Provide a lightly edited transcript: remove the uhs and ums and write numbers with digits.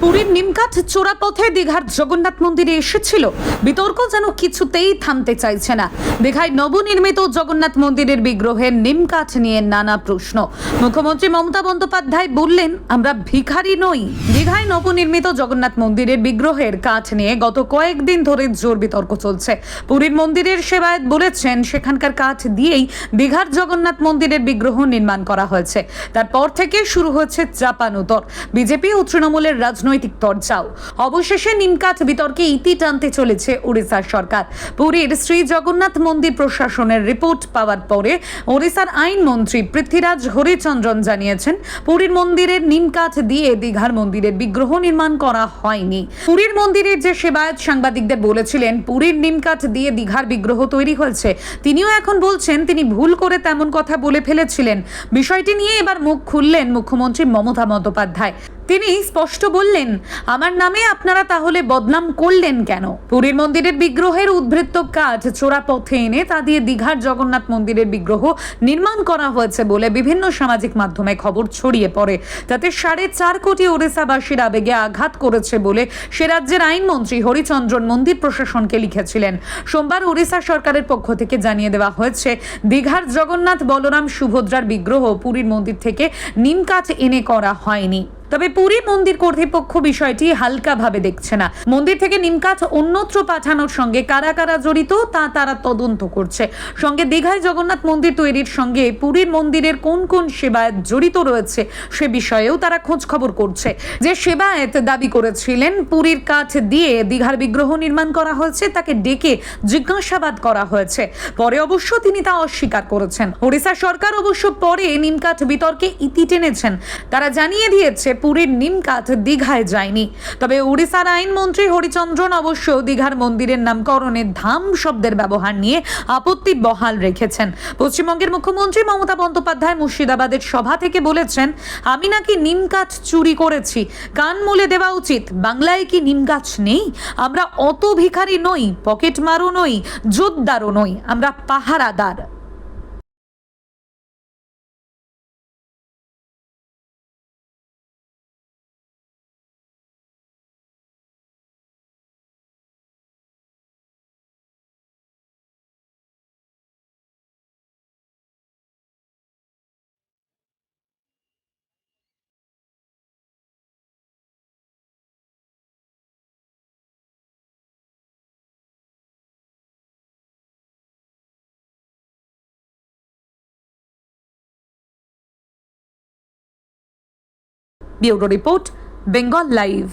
পুরীর নিমকাঠ চোরাপথে দীঘার জগন্নাথ মন্দিরে এসেছিল। বিতর্ক যেন কিছুতেই থামতে চাইছে না। দীঘায় নবনির্মিত জগন্নাথ মন্দিরের বিগ্রহের নিমকাঠ নিয়ে নানা প্রশ্ন। মুখ্যমন্ত্রী মমতা বন্দ্যোপাধ্যায় বললেন, আমরা ভিখারি নই। দীঘায় নবনির্মিত জগন্নাথ মন্দিরের বিগ্রহের কাঠ নিয়ে গত কয়েকদিন ধরে জোর বিতর্ক চলছে। পুরীর মন্দিরের সেবায়েত বলেছেন, সেখানকার কাঠ দিয়েই দীঘার জগন্নাথ মন্দিরের বিগ্রহ নির্মাণ করা হয়েছে। তারপর থেকে শুরু হয়েছে চাপানুতর। বিজেপি ও তৃণমূলের রাজনৈতিক তরজাও। অবশেষে নিমকাঠ বিতর্কে ইতি টানতে চলেছে ওড়িশার সরকার। পুরীর শ্রী জগন্নাথ মন্দির প্রশাসনের রিপোর্ট পাওয়ার পরে ওড়িশার আইনমন্ত্রী পৃথ্বীরাজ হরিচন্দ্রন জানিয়েছেন, পুরীর মন্দিরের নিমকাঠ দিয়ে দীঘার মন্দিরের বিগ্রহ নির্মাণ করা হয়নি। পুরীর মন্দিরের যে সেবায়েত সাংবাদিকদের বলেছিলেন পুরীর নিমকাঠ দিয়ে দীঘার বিগ্রহ তৈরি হয়েছে, তিনিও এখন বলছেন তিনি ভুল করে তেমন কথা বলে ফেলেছিলেন। বিষয়টি নিয়ে এবার মুখ খুললেন মুখ্যমন্ত্রী মমতা বন্দ্যোপাধ্যায়। তিনি স্পষ্ট বললেন, আমার নামে আপনারা তাহলে বদনাম করলেন কেন? পুরীর মন্দিরের বিগ্রহের উদ্বৃত্ত কাঠ চোরা পথে এনে তা দিয়ে দীঘার জগন্নাথ মন্দিরের বিগ্রহ নির্মাণ করা হয়েছে বলে বিভিন্ন সামাজিক মাধ্যমে খবর ছড়িয়ে পড়ে। তাতে 4.5 কোটি ওড়িশাবাসীর আবেগে আঘাত করেছে বলে সে রাজ্যের আইনমন্ত্রী হরিচন্দ্রন মন্দির প্রশাসনকে লিখেছিলেন। সোমবার ওড়িশা সরকারের পক্ষ থেকে জানিয়ে দেওয়া হয়েছে, দীঘার জগন্নাথ বলরাম সুভদ্রার বিগ্রহ পুরীর মন্দির থেকে নিমকাঠ এনে করা হয়নি। তবে পুরী মন্দির কর্তৃপক্ষ বিষয়টি হালকাভাবে দেখছে না। মন্দির থেকে নিমকাঠ অন্যত্র পাঠানোর সঙ্গে কারা কারা জড়িত তা তারা তদন্ত করছে। সঙ্গে দীঘায় জগন্নাথ মন্দির তৈরির সঙ্গে পুরীর মন্দিরের কোন কোন সেবায়েত জড়িত রয়েছে সে বিষয়েও তারা খোঁজ খবর করছে। যে সেবায়েত দাবি করেছিলেন পুরীর কাঠ দিয়ে দীঘার বিগ্রহ নির্মাণ করা হয়েছে, তাকে ডেকে জিজ্ঞাসাবাদ করা হয়েছে। পরে অবশ্য তিনি তা অস্বীকার করেছেন। ওড়িশা সরকার অবশ্য পরে নিমকাঠ বিতর্কে ইতি টেনেছেন। তারা জানিয়ে দিয়েছে পুরীর নিমকাঠ দীঘায় যায়নি। তবে ওড়িশার আইনমন্ত্রী হরিচন্দ্রন অবশ্য দীঘার মন্দিরের নামকরণে ধাম শব্দের ব্যবহার নিয়ে আপত্তি বহাল রেখেছেন। পশ্চিমবঙ্গের মুখ্যমন্ত্রী মমতা বন্দ্যোপাধ্যায় মুর্শিদাবাদের সভা থেকে বলেছেন, আমি নাকি নিমকাঠ চুরি করেছি, কান মুলে দেওয়া উচিত। বাংলায় কি নিমগাছ নেই? আমরা অত ভিখারি নই, পকেট মারও নই, জোরদারও নই, আমরা পাহারাদার। Bureau report, Bengal live.